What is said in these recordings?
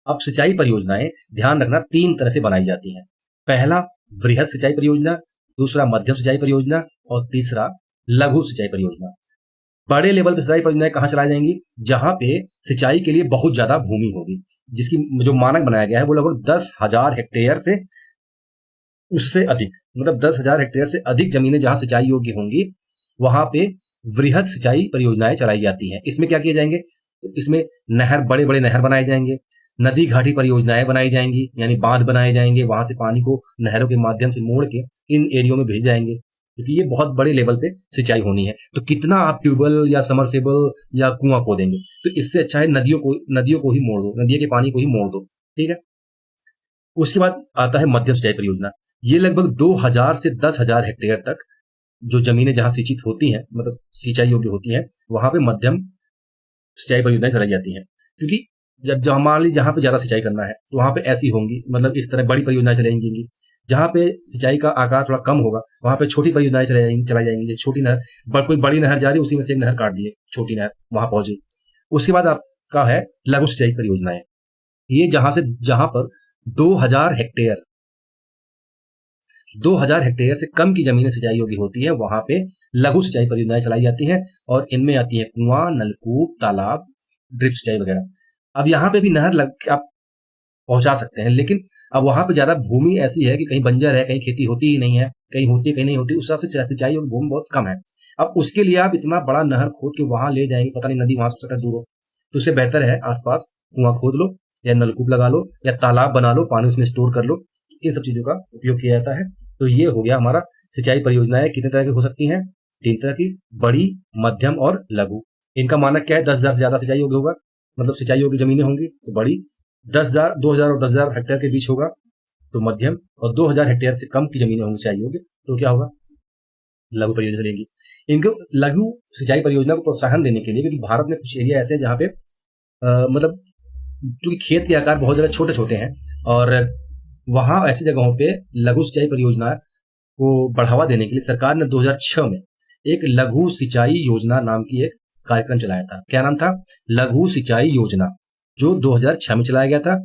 अब सिंचाई परियोजनाएं ध्यान रखना 3 तरह से बनाई जाती हैं। पहला वृहद सिंचाई परियोजना, दूसरा मध्यम सिंचाई परियोजना और तीसरा लघु सिंचाई परियोजना। बड़े लेवल पर सिंचाई परियोजनाएं कहाँ चलाई जाएंगी? जहां पे सिंचाई के लिए बहुत ज्यादा भूमि होगी, जिसकी जो मानक बनाया गया है वो लगभग 10,000 हेक्टेयर से उससे अधिक, मतलब 10,000 हेक्टेयर से अधिक जमीनें जहां सिंचाई योग्य होंगी वहां पे वृहद सिंचाई परियोजनाएं चलाई जाती हैं। इसमें क्या किए जाएंगे? इसमें नहर, बड़े बड़े नहर बनाए जाएंगे, नदी घाटी परियोजनाएं बनाई जाएंगी, यानी बांध बनाए जाएंगे, वहां से पानी को नहरों के माध्यम से मोड़ के इन एरियो में भेज जाएंगे, क्योंकि ये बहुत बड़े लेवल पे सिंचाई होनी है। तो कितना आप ट्यूबवेल या समरसेबल या कुआं खोदेंगे? तो इससे अच्छा है नदियों को ही मोड़ दो, नदियों के पानी को ही मोड़ दो। ठीक है। उसके बाद आता है मध्यम सिंचाई परियोजना। ये लगभग 2,000 से 10,000 हेक्टेयर तक जो जमीनें जहां सिंचित होती हैं, मतलब सिंचाई योग्य होती हैं, वहां पे मध्यम सिंचाई परियोजनाएं चलाई जाती हैं। क्योंकि जब मान लीजिए जहां पे ज्यादा सिंचाई करना है तो वहां पे ऐसी होंगी, मतलब इस तरह बड़ी परियोजनाएं चलाएंगी। जहां पे सिंचाई का आकार थोड़ा कम होगा वहां पे छोटी परियोजनाएं चलाई जाएंगी। जैसे छोटी नहर, कोई बड़ी नहर जा रही है, उसी में से एक नहर काट दिए, छोटी नहर वहां पहुंची। उसके बाद आपका है लघु सिंचाई परियोजनाएं। ये जहां पर 2,000 हेक्टेयर 2,000 हेक्टेयर से कम की जमीनें सिंचाई योग्य होती है, वहां पे लघु सिंचाई परियोजनाएं चलाई जाती हैं। और इनमें आती है कुआं, नलकूप, तालाब, ड्रिप सिंचाई वगैरह। अब यहाँ पे भी नहर आप पहुंचा सकते हैं, लेकिन अब वहां पे ज्यादा भूमि ऐसी है कि कहीं बंजर है, कहीं खेती होती ही नहीं है, कहीं होती है कहीं नहीं होती, उस हिसाब से सिंचाई योग्य भूमि बहुत कम है। अब उसके लिए आप इतना बड़ा नहर खोद के वहां ले जाएंगे, पता नहीं नदी वहां से दूर हो, तो उससे बेहतर है आसपास कुआं खोद लो या नलकूप लगा लो या तालाब बना लो, पानी उसमें स्टोर कर लो। इन सब चीजों का उपयोग किया जाता है। तो ये हो गया हमारा सिंचाई परियोजनाएं कितने तरह की हो सकती हैं? 3 तरह की, बड़ी, मध्यम और लघु। इनका मानक क्या है? 10,000 से ज्यादा सिंचाई योग्य होगा, मतलब सिंचाई योग्य जमीनें होंगी तो बड़ी, 10,000, 2,000 और 10,000 हेक्टेयर के बीच होगा तो मध्यम, और 2,000 हेक्टेयर से कम की जमीनें होंगी सिंचाई योग्य तो क्या होगा? लघु परियोजना चलेंगी। इनको लघु सिंचाई परियोजना को प्रोत्साहन देने के लिए, क्योंकि भारत में कुछ एरिया ऐसे हैं जहाँ पे मतलब क्योंकि खेत के आकार बहुत ज्यादा छोटे छोटे हैं, और वहां ऐसी जगहों पे लघु सिंचाई परियोजना को बढ़ावा देने के लिए सरकार ने 2006 में एक लघु सिंचाई योजना नाम की एक कार्यक्रम चलाया था। क्या नाम था? लघु सिंचाई योजना, जो 2006 में चलाया गया था।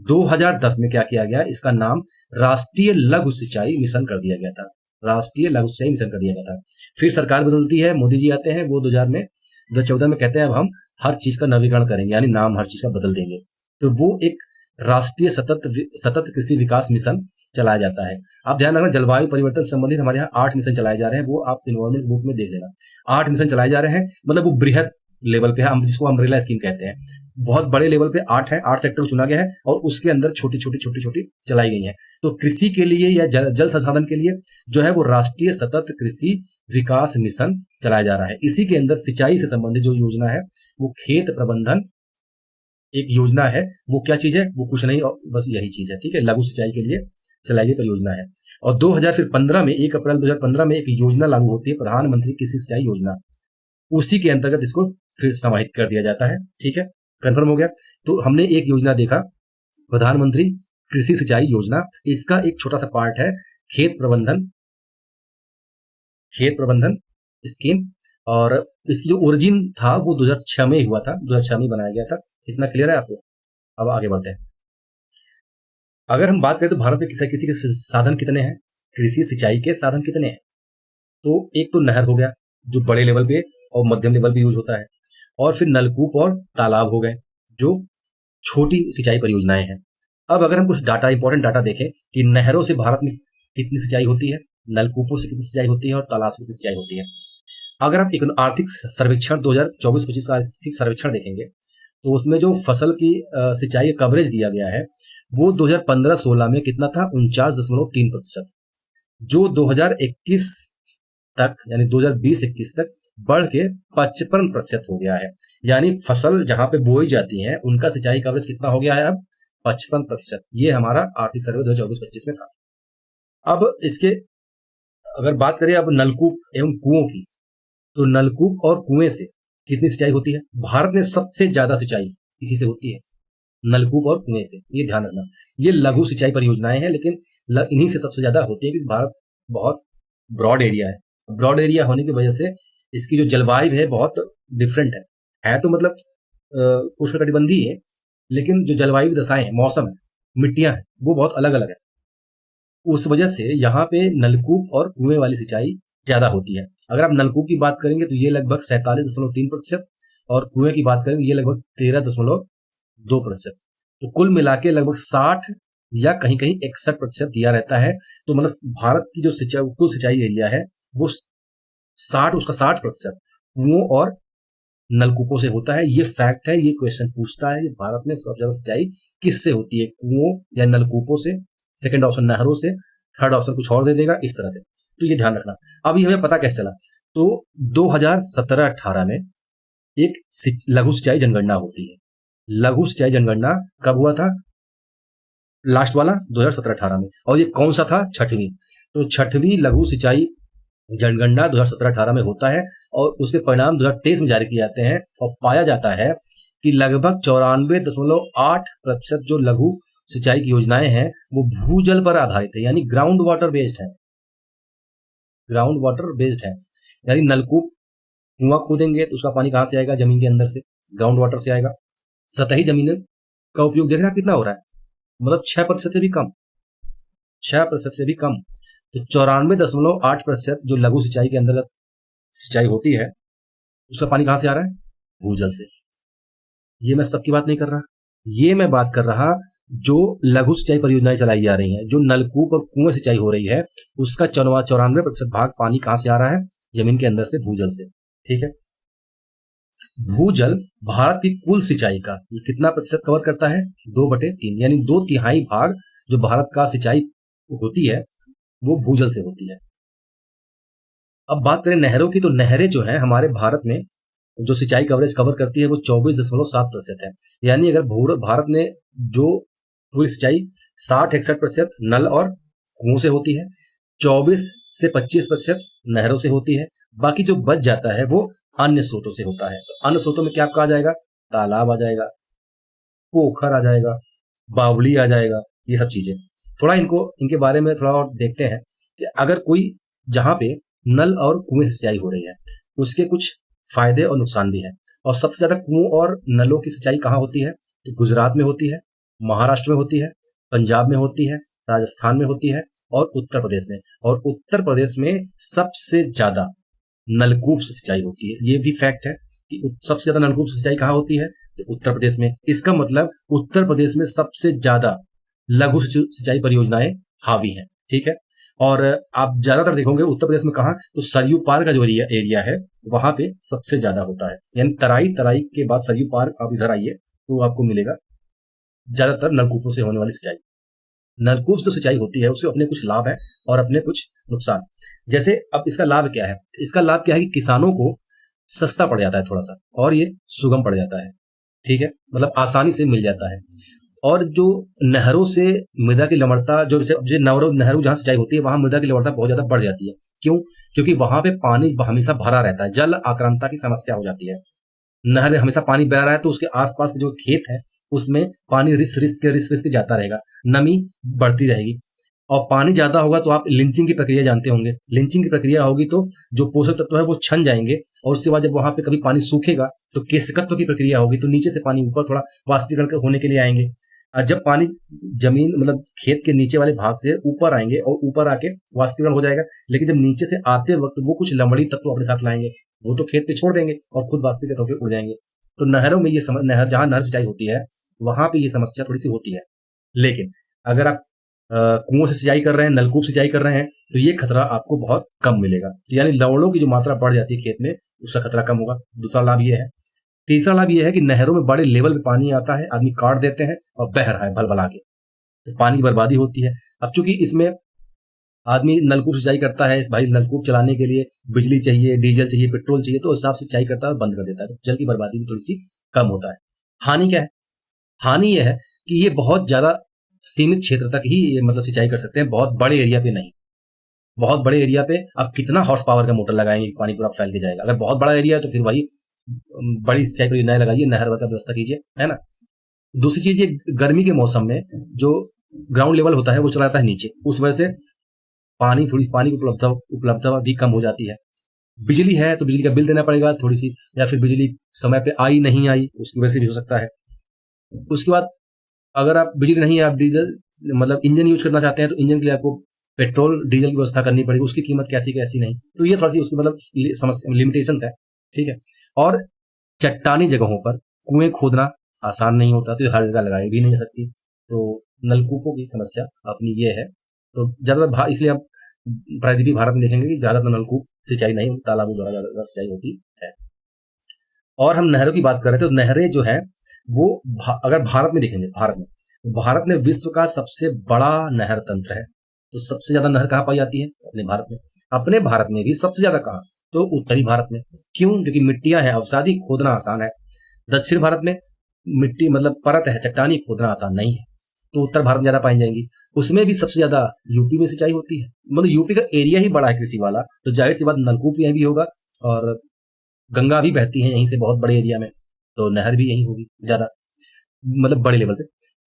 2010 में क्या किया गया? इसका नाम राष्ट्रीय लघु सिंचाई मिशन कर दिया गया था। राष्ट्रीय लघु सिंचाई मिशन कर दिया गया था। फिर सरकार बदलती है, मोदी जी आते हैं, वो 2014 में कहते हैं अब हम हर चीज का नवीकरण करेंगे, यानी नाम हर चीज का बदल देंगे। तो वो एक राष्ट्रीय सतत कृषि विकास मिशन चलाया जाता है। आप ध्यान रखना, जलवायु परिवर्तन संबंधित हमारे यहाँ 8 मिशन चलाए जा रहे हैं, वो आप इन्वायरमेंट बुक में देख लेना। 8 मिशन चलाए जा रहे हैं, मतलब वो बृहद लेवल पे है, हम जिसको अम्ब्रेला स्कीम कहते हैं। बहुत बड़े लेवल पे 8 है, 8 सेक्टर चुना गया है और उसके अंदर छोटी छोटी चलाई गई है। तो कृषि के लिए या जल संसाधन के लिए जो है वो राष्ट्रीय सतत कृषि विकास मिशन चलाया जा रहा है। इसी के अंदर सिंचाई से संबंधित जो योजना है वो खेत प्रबंधन एक योजना है। वो क्या चीज है? वो कुछ नहीं, और बस यही चीज है। ठीक है, लघु सिंचाई के लिए चलाई गई परियोजना है। और 2015 में 1 अप्रैल 2015 में एक योजना लागू होती है, प्रधानमंत्री कृषि सिंचाई योजना। उसी के अंतर्गत इसको फिर समाहित कर दिया जाता है। ठीक है, कंफर्म हो गया। तो हमने एक योजना देखा, प्रधानमंत्री कृषि सिंचाई योजना। इसका एक छोटा सा पार्ट है खेत प्रबंधन स्कीम, और इसकी जो ओरिजिन था वो 2006 में हुआ था, 2006 में बनाया गया था। इतना क्लियर है आपको? अब आगे बढ़ते हैं। अगर हम बात करें तो भारत में किसी के साधन कितने हैं, कृषि सिंचाई के साधन कितने हैं? तो एक तो नहर हो गया जो बड़े लेवल पे और मध्यम लेवल पे यूज होता है, और फिर नलकूप और तालाब हो गए जो छोटी सिंचाई परियोजनाएं हैं। अब अगर हम कुछ इंपॉर्टेंट डाटा देखें कि नहरों से भारत में कितनी सिंचाई होती है, नलकूपों से कितनी सिंचाई होती है और तालाब से कितनी सिंचाई होती है। अगर आप एक आर्थिक सर्वेक्षण 2024-25 का आर्थिक सर्वेक्षण देखेंगे तो उसमें जो फसल की सिंचाई कवरेज दिया गया है वो 2015-16 में कितना था? 49.3%, जो 2021 तक यानी 2020-21 तक बढ़ के 55% हो गया है। यानी फसल जहां पे बोई जाती है उनका सिंचाई कवरेज कितना हो गया है अब? 55%। ये हमारा आर्थिक सर्वे 2024-25 में था। अब इसके अगर बात करें अब नलकूप एवं कुओं की, तो नलकूप और कुएं से कितनी सिंचाई होती है? भारत में सबसे ज्यादा सिंचाई इसी से होती है, नलकूप और कुएं से। ये ध्यान रखना, ये लघु सिंचाई परियोजनाएं हैं, लेकिन इन्हीं से सबसे ज्यादा होती है, क्योंकि भारत बहुत ब्रॉड एरिया है। ब्रॉड एरिया होने की वजह से इसकी जो जलवायु है बहुत डिफरेंट है तो मतलब उष्णकटिबंधीय है, लेकिन जो जलवायु दशाएं हैं, मौसम है, मिट्टियां हैं, वो बहुत अलग अलग है। उस वजह से यहाँ पे नलकूप और कुएं वाली सिंचाई ज्यादा होती है। अगर आप नलकूप की बात करेंगे तो ये लगभग 47.3% और कुएं की बात करेंगे ये लगभग 13.2%। तो कुल मिला के लगभग 60 या कहीं कहीं 61% दिया रहता है। तो मतलब भारत की जो कुल सिंचाई एरिया है वो 60% कुओं और नलकूपों से होता है। ये फैक्ट है, ये क्वेश्चन पूछता है भारत में सबसे ज्यादा सिंचाई किससे होती है, कुओं या नलकूपों से, सेकंड ऑप्शन नहरों से, थर्ड ऑप्शन कुछ और दे देगा इस तरह से। तो ये ध्यान रखना। अभी हमें पता कैसे चला, तो 2017-18 में एक लघु सिंचाई जनगणना होती है। लघु सिंचाई जनगणना कब हुआ था, लास्ट वाला 2017-18 में, और ये कौन सा था, छठवीं। तो छठवीं लघु सिंचाई जनगणना 2017-18 में होता है और उसके परिणाम 2023 में जारी किए जाते हैं और पाया जाता है कि लगभग 94.8% जो लघु सिंचाई की योजनाएं हैं वो भूजल पर आधारित है, यानी ग्राउंड वाटर बेस्ड है। ग्राउंड वाटर बेस्ड है यानी नलकूप, कुआं खोदेंगे तो उसका पानी कहां से आएगा, जमीन के अंदर से, ग्राउंड वाटर से आएगा। सतही जमीन का उपयोग देख रहे हैं कितना हो रहा है, मतलब 6% से भी कम, 6% से भी कम। तो 94.8% जो लघु सिंचाई के अंतर्गत सिंचाई होती है उसका पानी कहां से आ रहा है, भूजल से। ये मैं सबकी बात नहीं कर रहा, ये मैं बात कर रहा जो लघु सिंचाई परियोजनाएं चलाई जा रही हैं, जो नलकूप और कुएं सिंचाई हो रही है उसका 94% भाग पानी कहां से आ रहा है, जमीन के अंदर से, भूजल से। ठीक है, भूजल भारत की कुल सिंचाई का ये कितना प्रतिशत कवर करता है, 2/3, यानी 2/3 भाग जो भारत का सिंचाई होती है वो भूजल से होती है। अब बात करें नहरों की, तो नहरें जो है हमारे भारत में जो सिंचाई कवरेज कवर करती है वो 24.7% है। यानी अगर भारत में जो पूरी सिंचाई 60-61% नल और कुओं से होती है, 24 से 25% नहरों से होती है, बाकी जो बच जाता है वो अन्य स्रोतों से होता है। तो अन्य स्रोतों में क्या आपका आ जाएगा, तालाब आ जाएगा, पोखर आ जाएगा, बावली आ जाएगा, ये सब चीजें। थोड़ा इनके बारे में थोड़ा और देखते हैं कि अगर कोई जहां पे नल और कुएं से सिंचाई हो रही है उसके कुछ फायदे और नुकसान भी है। और सबसे ज्यादा कुओं और नलों की सिंचाई कहाँ होती है, तो गुजरात में होती है, महाराष्ट्र में होती है, पंजाब में होती है, राजस्थान में होती है और उत्तर प्रदेश में। और उत्तर प्रदेश में सबसे ज्यादा नलकूप से सिंचाई होती है। ये भी फैक्ट है कि सबसे ज्यादा नलकूप से सिंचाई कहाँ होती है, तो उत्तर प्रदेश में। इसका मतलब उत्तर प्रदेश में सबसे ज्यादा लघु सिंचाई परियोजनाएं हावी हैं। ठीक है, और आप ज्यादातर देखोगे उत्तर प्रदेश में कहा, तो सरयू पार का जो एरिया है वहां पे सबसे ज्यादा होता है। यानी तराई के बाद सरयू पार आप इधर आइए तो आपको मिलेगा ज्यादातर नलकूपों से होने वाली सिंचाई। नलकूप से सिंचाई होती है उसके अपने कुछ लाभ है और अपने कुछ नुकसान। जैसे अब इसका लाभ क्या है, इसका लाभ क्या है कि किसानों को सस्ता पड़ जाता है थोड़ा सा, और ये सुगम पड़ जाता है। ठीक है, मतलब आसानी से मिल जाता है। और जो नहरों से मृदा की लवणता, जो जैसे नहरों जहाँ सिंचाई होती है वहां मृदा की लवणता बहुत ज्यादा बढ़ जाती है। क्यों, क्योंकि वहां पे पानी हमेशा भरा रहता है, जल आक्रांता की समस्या हो जाती है। नहर में हमेशा पानी बह रहा है तो उसके आसपास के जो खेत है उसमें पानी रिस के जाता रहेगा, नमी बढ़ती रहेगी। और पानी ज्यादा होगा तो आप लिंचिंग की प्रक्रिया जानते होंगे, लिंचिंग की प्रक्रिया होगी तो जो पोषक तत्व है वो छन जाएंगे, और उसके बाद जब वहां पे कभी पानी सूखेगा तो केशकत्व की प्रक्रिया होगी, तो नीचे से पानी ऊपर थोड़ा वाष्पीकरण होने के लिए आएंगे। जब पानी जमीन मतलब खेत के नीचे वाले भाग से ऊपर आएंगे और ऊपर आके वाष्पीकरण हो जाएगा, लेकिन जब नीचे से आते वक्त वो कुछ लवणीय तत्व अपने साथ लाएंगे, वो तो खेत पे छोड़ देंगे और खुद वाष्पीकृत होकर उड़ जाएंगे। तो नहरों में ये नहर जहां नहर सिंचाई होती है वहां पे ये समस्या थोड़ी सी होती है। लेकिन अगर आप कुओं से सिंचाई कर रहे हैं, नलकूप सिंचाई कर रहे हैं, तो ये खतरा आपको बहुत कम मिलेगा। यानी लवणों की जो मात्रा बढ़ जाती है खेत में उसका खतरा कम होगा। दूसरा लाभ ये है। तीसरा लाभ ये है कि नहरों में बड़े लेवल पे पानी आता है, आदमी काट देते हैं और बह रहा है भल के, तो पानी की बर्बादी होती है। अब चूंकि इसमें आदमी नलकूप सिंचाई करता है, भाई नलकूप चलाने के लिए बिजली चाहिए, डीजल चाहिए, पेट्रोल चाहिए, तो उस हिसाब से सिंचाई करता है, बंद कर देता है, तो जल की बर्बादी भी थोड़ी सी कम होता है। हानि क्या है, हानि यह है कि ये बहुत ज्यादा सीमित क्षेत्र तक ही ये मतलब सिंचाई कर सकते हैं, बहुत बड़े एरिया पे नहीं। बहुत बड़े एरिया पे आप कितना हॉर्स पावर का मोटर लगाएंगे, पानी पूरा फैल के जाएगा। अगर बहुत बड़ा एरिया है तो फिर वही बड़ी सिंचाई परियोजनाएं लगाइए, नहर का व्यवस्था कीजिए, है ना। दूसरी चीज, ये गर्मी के मौसम में जो ग्राउंड लेवल होता है वो चला जाता है नीचे, उस वजह से पानी की उपलब्धता भी कम हो जाती है। बिजली है तो बिजली का बिल देना पड़ेगा थोड़ी सी, या फिर बिजली समय पे आई नहीं आई उसकी वजह से भी हो सकता है। उसके बाद अगर आप बिजली नहीं है, आप डीजल मतलब इंजन यूज करना चाहते हैं, तो इंजन के लिए आपको पेट्रोल डीजल की व्यवस्था करनी पड़ेगी, उसकी कीमत कैसी कैसी नहीं, तो ये थोड़ा सी उसकी मतलब समस्या लिमिटेशंस है, ठीक है। और चट्टानी जगहों पर कुएं खोदना आसान नहीं होता, तो हर जगह लगाई भी नहीं जा सकती, तो नलकूपों की समस्या अपनी ये है। तो ज़्यादातर इसलिए आप प्रायद्वीपीय भारत में देखेंगे कि ज़्यादातर नलकूप सिंचाई नहीं, तालाबों द्वारा ज़्यादातर सिंचाई होती है। और हम नहरों की बात कर रहे थे, तो नहरें जो है वो अगर भारत में देखेंगे, भारत में विश्व का सबसे बड़ा नहर तंत्र है। तो सबसे ज्यादा नहर कहाँ पाई जाती है? अपने भारत में। अपने भारत में भी सबसे ज्यादा कहाँ? तो उत्तरी भारत में। क्यों? क्योंकि मिट्टियां हैं, अवसादी खोदना आसान है। दक्षिण भारत में मिट्टी मतलब परत है, चट्टानी खोदना आसान नहीं है, तो उत्तर भारत में ज्यादा पाई जाएंगी। उसमें भी सबसे ज्यादा यूपी में सिंचाई होती है, मतलब यूपी का एरिया ही बड़ा है कृषि वाला, तो जाहिर सी बात नलकूप यहीं भी होगा, और गंगा भी बहती है यहीं से बहुत बड़े एरिया में, तो नहर भी यहीं होगी ज्यादा, मतलब बड़े लेवल पे।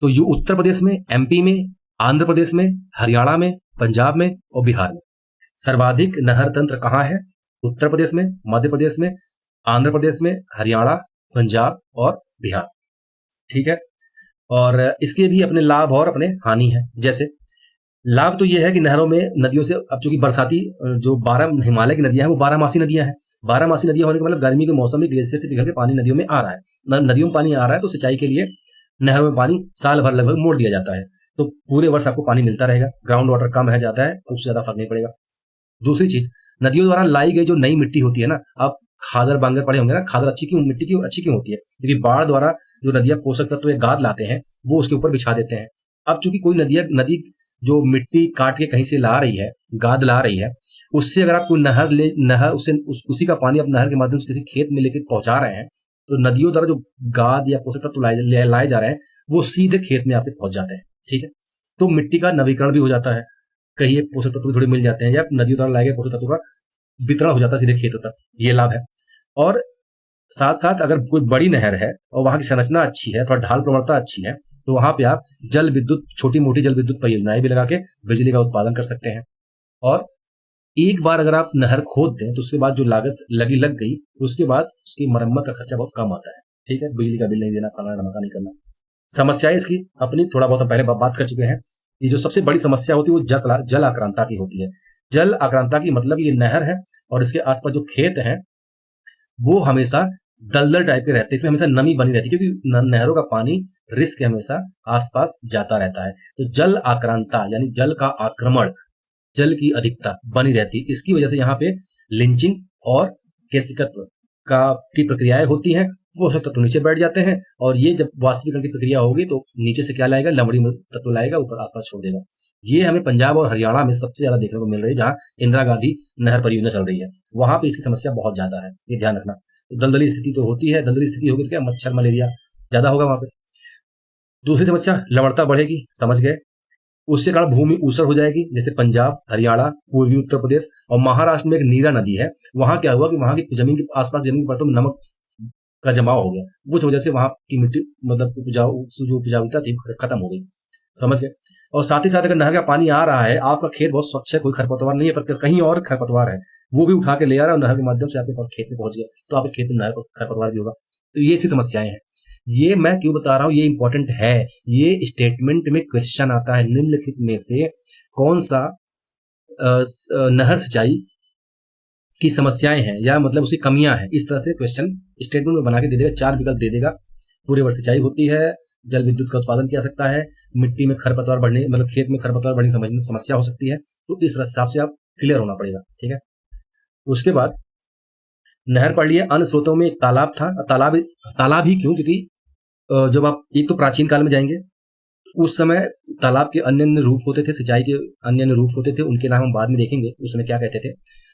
तो यू उत्तर प्रदेश में, एमपी में, आंध्र प्रदेश में, हरियाणा में, पंजाब में और बिहार में सर्वाधिक नहर तंत्र कहाँ है? उत्तर प्रदेश में, मध्य प्रदेश में, आंध्र प्रदेश में, हरियाणा, पंजाब और बिहार, ठीक है। और इसके भी अपने लाभ और अपने हानि है। जैसे लाभ तो ये है कि नहरों में, नदियों से, अब चूंकि बरसाती जो 12 हिमालय की नदियां हैं वो 12 मासी नदियां हैं। 12 मासी नदियां होने के मतलब गर्मी के मौसम में ग्लेशियर से पिघल के पानी नदियों में आ रहा है, नदियों में पानी आ रहा है, तो सिंचाई के लिए नहरों में पानी साल भर लगभग मोड़ दिया जाता है, तो पूरे वर्ष आपको पानी मिलता रहेगा। ग्राउंड वाटर कम है जाता है, उससे ज्यादा फर्क नहीं पड़ेगा। दूसरी चीज, नदियों द्वारा लाई गई जो नई मिट्टी होती है ना, आप खादर बांगर पड़े होंगे ना, खादर अच्छी क्यों, मिट्टी क्यों अच्छी क्यों होती है? क्योंकि बाढ़ द्वारा जो नदियां पोषक तत्व या गाद लाते हैं वो उसके ऊपर बिछा देते हैं। अब चूंकि कोई नदी जो मिट्टी काट के कहीं से ला रही है, गाद ला रही है, उससे अगर आप कोई नहर उससे उसी का पानी आप नहर के माध्यम से किसी खेत में लेके पहुंचा रहे हैं, तो नदियों द्वारा जो गाद या पोषक तत्व लाए जा रहे हैं वो सीधे खेत में आपके पहुंच जाते हैं, ठीक है। तो मिट्टी का नवीकरण भी हो जाता है, कहीं एक पोषक तत्व थोड़े मिल जाते हैं, या नदियों द्वारा लाए गए पोषक तत्व का वितरण हो जाता है सीधे खेतों तक, ये लाभ है। और साथ साथ अगर कोई बड़ी नहर है और वहां की संरचना अच्छी है, थोड़ा ढाल प्रवणता अच्छी है, तो वहां पे आप जल विद्युत, छोटी मोटी जल विद्युत परियोजनाएं भी लगा के बिजली का उत्पादन कर सकते हैं। और एक बार अगर आप नहर खोद दें तो उसके बाद जो लागत लग गई, उसके बाद उसकी मरम्मत का खर्चा बहुत कम आता है, ठीक है। बिजली का बिल नहीं देना, फलाना ढमका नहीं करना। समस्याएं इसकी अपनी थोड़ा बहुत हम पहले बात कर चुके हैं। ये जो सबसे बड़ी समस्या होती है वो जल आक्रांता की होती है। जल आक्रांता की मतलब ये नहर है और इसके आसपास जो खेत हैं वो हमेशा दलदल टाइप के रहते हैं, इसमें हमेशा नमी बनी रहती है, क्योंकि नहरों का पानी रिस के हमेशा आसपास जाता रहता है। तो जल आक्रांता यानी जल का आक्रमण, जल की अधिकता बनी रहती है। इसकी वजह से यहाँ पे लिंचिंग और केशिकत्व की प्रक्रियाएं होती हैं, पोषक तत्व नीचे बैठ जाते हैं, और ये जब वाष्पीकरण की प्रक्रिया होगी तो नीचे से क्या लाएगा? लवणीय तत्व लाएगा, ऊपर आसपास छोड़ देगा। ये हमें पंजाब और हरियाणा में सबसे ज्यादा देखने को मिल रही है, जहाँ इंदिरा गांधी नहर परियोजना चल रही है, वहां पे इसकी समस्या बहुत ज्यादा है, ये ध्यान रखना। तो दलदली स्थिति तो होती है, दलदली स्थिति होगी तो क्या मच्छर मलेरिया ज्यादा होगा वहां पे। दूसरी समस्या, लवणता बढ़ेगी, समझ गए। उसके कारण भूमि ऊसर हो जाएगी, जैसे पंजाब, हरियाणा, पूर्वी उत्तर प्रदेश और महाराष्ट्र में एक नीरा नदी है, वहां क्या हुआ कि वहां की जमीन के आसपास, जमीन की परतों में नमक का जमाव हो गया, उस वजह से वहां की मिट्टी मतलब जो उपजाऊता थी खत्म हो गई, समझ गए। और साथ ही साथ अगर नहर का पानी आ रहा है, आपका खेत बहुत स्वच्छ है, कोई खरपतवार नहीं है, पर कहीं और खरपतवार है, वो भी उठा के ले आ रहा है और नहर के माध्यम से आपके खेत में पहुंच गया, तो आपके खेत में नहर पर खरपतवार भी होगा। तो ये ऐसी समस्याएं हैं। ये मैं क्यों बता रहा हूं, ये इंपॉर्टेंट है। ये स्टेटमेंट में क्वेश्चन आता है, निम्नलिखित में से कौन सा नहर सिंचाई की समस्याएं हैं या मतलब उसकी कमियां हैं, इस तरह से क्वेश्चन स्टेटमेंट में बना के दे देगा, 4 विकल्प दे देगा। पूरे वर्ष सिंचाई होती है, जल विद्युत का उत्पादन किया जा सकता है, मिट्टी में खरपतवार बढ़ने मतलब खेत में खरपतवार बढ़ने की समस्या हो सकती है। तो इस हिसाब से आप क्लियर होना पड़ेगा, ठीक है। उसके बाद नहर पढ़ लिए। अन्य स्रोतों में एक तालाब था। तालाब ही क्यों? क्योंकि जब आप एक तो प्राचीन काल में जाएंगे, उस समय तालाब के अन्य अन्य रूप होते थे, सिंचाई के अन्य अन्य रूप होते थे, उनके नाम हम बाद में देखेंगे उस समय क्या कहते थे।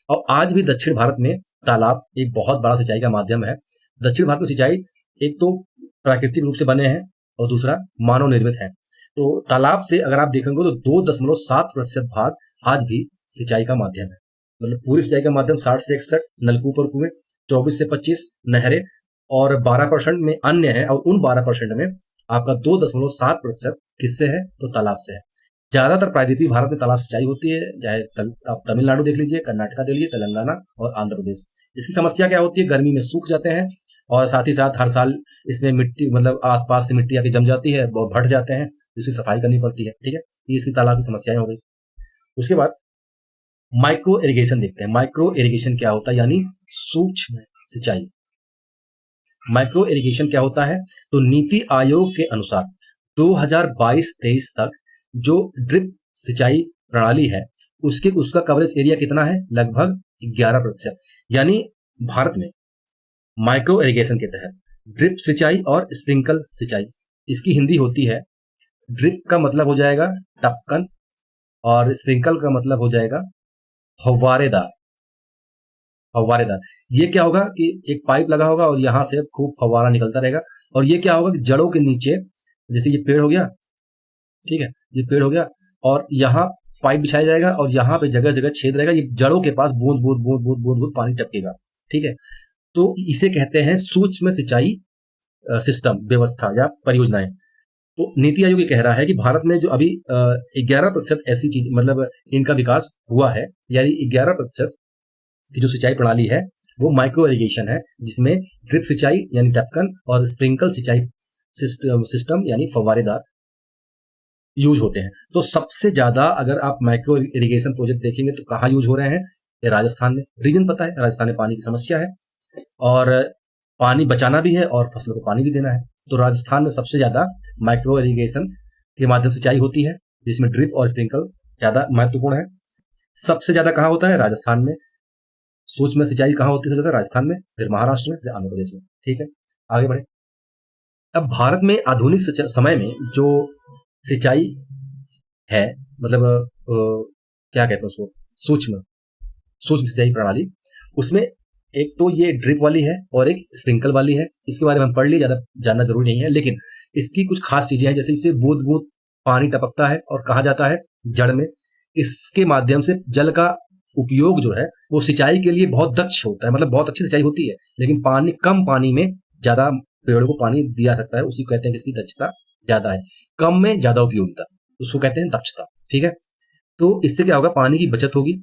और आज भी दक्षिण भारत में तालाब एक बहुत बड़ा सिंचाई का माध्यम है। दक्षिण भारत में सिंचाई एक तो प्राकृतिक रूप से बने हैं और दूसरा मानव निर्मित है। तो तालाब से अगर आप देखेंगे तो 2.7% भाग आज भी सिंचाई का माध्यम है। मतलब पूरी सिंचाई का माध्यम 60 से 61 नलकूप और कुएं, 24 से 25 नहरें और 12% में अन्य है, और उन 12% में आपका 2.7% किससे है? तो तालाब से है। ज्यादातर प्रायद्वीपीय भारत में तालाब सिंचाई होती है, चाहे आप तमिलनाडु देख लीजिए, कर्नाटका देख लीजिए, तेलंगाना और आंध्र प्रदेश। इसकी समस्या क्या होती है? गर्मी में सूख जाते हैं और साथ ही साथ हर साल इसमें मिट्टी मतलब आसपास से मिट्टी आके जम जाती है, बहुत भट जाते हैं, जिसकी सफाई करनी पड़ती है। ठीक है, ये इसकी तालाब की समस्याएं हो गई। उसके बाद माइक्रो इरिगेशन देखते हैं। माइक्रो इरिगेशन क्या होता है, यानी सूक्ष्म सिंचाई। माइक्रो इरिगेशन क्या होता है, तो नीति आयोग के अनुसार 2022-23 तक जो ड्रिप सिंचाई प्रणाली है उसका कवरेज एरिया कितना है, लगभग 11%। यानी भारत में माइक्रो इरिगेशन के तहत ड्रिप सिंचाई और स्प्रिंकल सिंचाई, इसकी हिंदी होती है, ड्रिप का मतलब हो जाएगा टपकन और स्प्रिंकल का मतलब हो जाएगा फव्वारेदार। फव्वारेदार ये क्या होगा कि एक पाइप लगा होगा और यहाँ से खूब फव्वारा निकलता रहेगा, और ये क्या होगा कि जड़ों के नीचे, जैसे ये पेड़ हो गया, ठीक है, ये पेड़ हो गया और यहाँ पाइप बिछाया जाएगा और यहाँ पे जगह जगह छेद रहेगा, ये जड़ों के पास बूंद बूंद बूंद बूंद बूंद बूंद पानी टपकेगा। ठीक है, तो इसे कहते हैं सूक्ष्म सिंचाई सिस्टम, व्यवस्था या परियोजनाएं। तो नीति आयोग ये कह रहा है कि भारत में जो अभी 11% ऐसी चीज मतलब इनका विकास हुआ है, यानी 11% की जो सिंचाई प्रणाली है वो माइक्रो इरिगेशन है, जिसमें ड्रिप सिंचाई यानी टपकन और स्प्रिंकल सिंचाई सिस्टम यानी फव्वारेदार यूज होते हैं। तो सबसे ज्यादा अगर आप माइक्रो इरिगेशन प्रोजेक्ट देखेंगे तो कहाँ यूज हो रहे हैं, ये राजस्थान में। रीजन पता है, राजस्थान में पानी की समस्या है और पानी बचाना भी है और फसलों को पानी भी देना है। तो राजस्थान में सबसे ज्यादा माइक्रो इरिगेशन के माध्यम से सिंचाई होती है, जिसमें ड्रिप और स्प्रिंकल ज्यादा महत्वपूर्ण है। सबसे ज्यादा कहाँ होता है, राजस्थान में। सूक्ष्म सिंचाई कहाँ होती है, सबसे ज्यादा राजस्थान में, फिर महाराष्ट्र में, फिर आंध्र प्रदेश में। ठीक है, आगे बढ़े। अब भारत में आधुनिक समय में जो सिंचाई है, मतलब क्या कहते हैं उसको, सूक्ष्म सिंचाई प्रणाली, उसमें एक तो ये ड्रिप वाली है और एक स्प्रिंकल वाली है। इसके बारे में हम पढ़ लिए, ज्यादा जानना जरूरी नहीं है, लेकिन इसकी कुछ खास चीजें हैं, जैसे इससे बूंद बूंद पानी टपकता है और कहा जाता है जड़ में। इसके माध्यम से जल का उपयोग जो है वो सिंचाई के लिए बहुत दक्ष होता है, मतलब बहुत अच्छी सिंचाई होती है, लेकिन पानी कम पानी में ज्यादा पेड़ों को पानी दिया सकता है, उसी को कहते हैं कि इसकी दक्षता ज्यादा है, कम में ज्यादा उपयोगिता, उसको कहते हैं दक्षता। ठीक है, तो इससे क्या होगा, पानी की बचत होगी।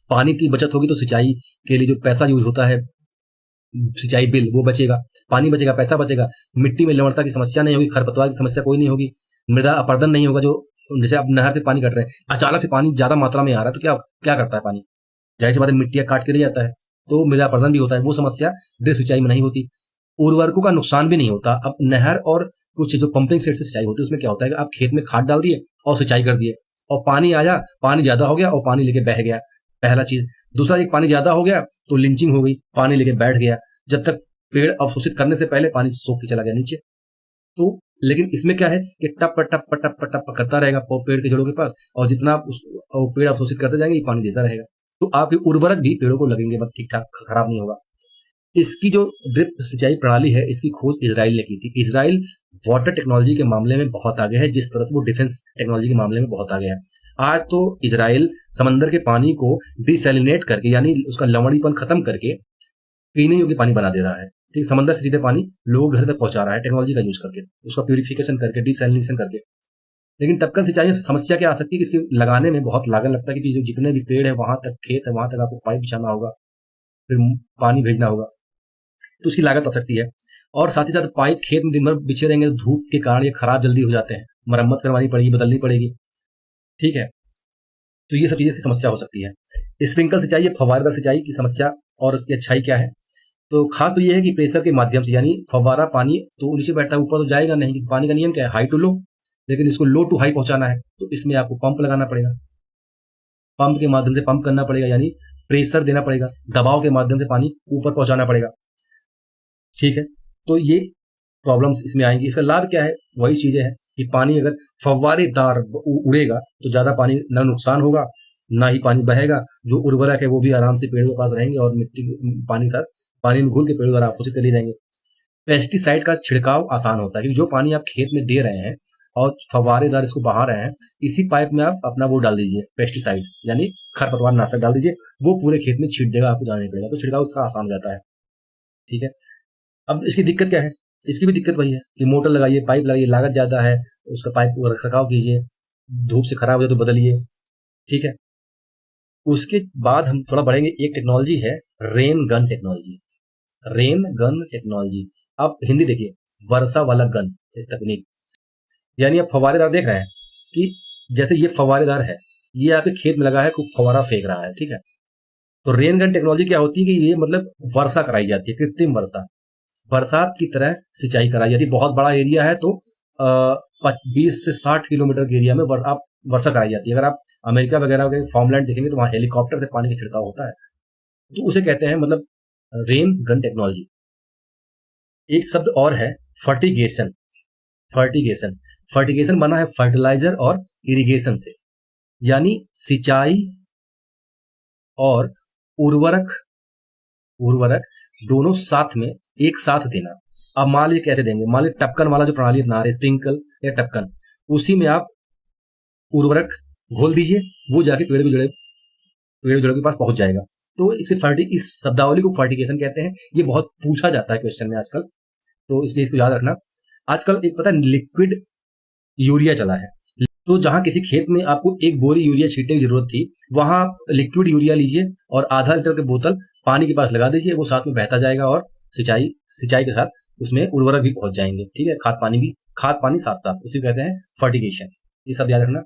पानी की बचत होगी तो सिंचाई के लिए जो पैसा यूज होता है, सिंचाई बिल, वो बचेगा, पानी बचेगा, पैसा बचेगा, मिट्टी में लवणता की समस्या नहीं होगी, खरपतवार की समस्या कोई नहीं होगी, मृदा अपरदन नहीं होगा। जो जैसे आप नहर से पानी काट रहे हैं, अचानक से पानी ज्यादा मात्रा में आ रहा है तो क्या क्या करता है पानी, जाहिर सी बात है मिट्टियां काट के ले जाता है, तो मृदा अपरदन भी होता है। वो समस्या ड्रिप सिंचाई में नहीं होती। उर्वरकों का नुकसान भी नहीं होता। अब नहर और कुछ जो पंपिंग सेट से सिंचाई होती है उसमें क्या होता है कि आप खेत में खाद डाल दिए और सिंचाई कर दिए, और पानी आया, पानी ज्यादा हो गया और पानी लेके बह गया, पहला चीज। दूसरा, एक पानी ज्यादा हो गया तो लिंचिंग हो गई, पानी लेके बैठ गया, जब तक पेड़ अवशोषित करने से पहले पानी सोख के चला गया नीचे। तो लेकिन इसमें क्या है कि टप टप टप टप करता रहेगा पेड़ के जड़ों के पास, और जितना आप पेड़ अवशोषित करते जाएंगे, पानी देता रहेगा, तो आपके उर्वरक भी पेड़ों को लगेंगे, बस ठीक ठाक, खराब नहीं होगा। इसकी जो ड्रिप सिंचाई प्रणाली है, इसकी खोज इजराइल ने की थी। इजराइल वाटर टेक्नोलॉजी के मामले में बहुत आगे है, जिस तरह से वो डिफेंस टेक्नोलॉजी के मामले में बहुत आगे है। आज तो इजराइल समंदर के पानी को डिसैलिनेट करके, यानी उसका लवणीपन खत्म करके पीने योग्य पानी बना दे रहा है। ठीक, समंदर से सीधे पानी लोगों के घर तक पहुंचा रहा है, टेक्नोलॉजी का यूज करके, उसका प्यूरिफिकेशन करके, डिसैलिनेशन करके। लेकिन टपकन सिंचाई में समस्या क्या आ सकती है कि इसके लगाने में बहुत लागत लगता है, क्योंकि जो जितने भी पेड़ है, वहां तक खेत है, वहां तक आपको पाइप बिछाना होगा, फिर पानी भेजना होगा, तो उसकी लागत आ सकती है। और साथ ही साथ पाइप खेत में दिन भर बिछे रहेंगे तो धूप के कारण ये खराब जल्दी हो जाते हैं, मरम्मत करवानी पड़ेगी, बदलनी पड़ेगी। ठीक है, तो ये सब चीजें की समस्या हो सकती है। स्प्रिंकल सिंचाई या फव्वारेदार सिंचाई की समस्या और उसकी अच्छाई क्या है, तो खास तो ये है कि प्रेशर के माध्यम से, यानी फव्वारा पानी तो नीचे बैठता है, ऊपर तो जाएगा नहीं, क्योंकि पानी का नियम क्या है, हाई टू लो, लेकिन इसको लो टू हाई पहुंचाना है, तो इसमें आपको पंप लगाना पड़ेगा, पंप के माध्यम से पंप करना पड़ेगा, यानी प्रेशर देना पड़ेगा, दबाव के माध्यम से पानी ऊपर पहुंचाना पड़ेगा। ठीक है, तो ये प्रॉब्लम्स इसमें आएंगी। इसका लाभ क्या है, वही चीजें हैं कि पानी अगर फव्वारेदार उड़ेगा तो ज्यादा पानी ना नुकसान होगा, ना ही पानी बहेगा, जो उर्वरक है वो भी आराम से पेड़ों के पास रहेंगे और मिट्टी पानी के साथ पानी में घुल के पेड़ों द्वारा अवशोषित कर लिए जाएंगे। पेस्टिसाइड का छिड़काव आसान होता है, क्योंकि जो पानी आप खेत में दे रहे हैं और फव्वारेदार इसको बहा रहे हैं, इसी पाइप में आप अपना वो डाल दीजिए, पेस्टिसाइड यानी खरपतवार नाशक डाल दीजिए, वो पूरे खेत में छीट देगा, आपको जाना नहीं पड़ेगा, तो छिड़काव इसका आसान हो जाता है। ठीक है, अब इसकी दिक्कत क्या है, इसकी भी दिक्कत वही है कि मोटर लगाइए, पाइप लगाइए, लागत ज्यादा है, उसका पाइप रखरखाव कीजिए, धूप से खराब हो जाए तो बदलिए। ठीक है, उसके बाद हम थोड़ा बढ़ेंगे, एक टेक्नोलॉजी है rain gun technology. Rain gun technology. आप हिंदी देखिए, वर्षा वाला गन तकनीक, यानी आप फव्वारेदार देख रहे हैं कि जैसे ये फव्वारेदार है, ये आपके खेत में लगा है, खूब फव्वारा फेंक रहा है, ठीक है। तो रेन गन टेक्नोलॉजी क्या होती है कि ये मतलब वर्षा कराई जाती है, कृत्रिम वर्षा, बरसात की तरह सिंचाई कराई जाती है। बहुत बड़ा एरिया है तो 20 से 60 किलोमीटर के एरिया में आप वर्षा कराई जाती है। अगर आप अमेरिका वगैरह के फार्मलैंड देखेंगे तो वहाँ हेलीकॉप्टर से पानी का छिड़काव होता है, तो उसे कहते हैं मतलब रेन गन टेक्नोलॉजी। एक शब्द और है, फर्टिगेशन। फर्टिगेशन, फर्टिगेशन बना है फर्टिलाइजर और इरिगेशन से, यानी सिंचाई और उर्वरक, उर्वरक दोनों साथ में एक साथ देना। अब मान लीजिए कैसे देंगे, मान लीजिए टपकन वाला जो प्रणाली अपना रहे, स्प्रिंकल या टपकन, उसी में आप उर्वरक घोल दीजिए, वो जाके पेड़ जड़ों के पास पहुंच जाएगा। तो इस शब्दावली को फर्टिगेशन कहते हैं। ये बहुत पूछा जाता है क्वेश्चन में आजकल, तो इसलिए इसको याद रखना। आजकल एक पता है लिक्विड यूरिया चला है, तो जहां किसी खेत में आपको एक बोरी यूरिया छींटने की जरूरत थी, वहां आप लिक्विड यूरिया लीजिए और आधा लीटर की बोतल पानी के पास लगा दीजिए, वो साथ में बहता जाएगा और सिंचाई सिंचाई के साथ उसमें उर्वरक भी पहुंच जाएंगे, ठीक है, खाद पानी साथ साथ, उसी को कहते हैं फर्टिगेशन। ये सब याद रखना।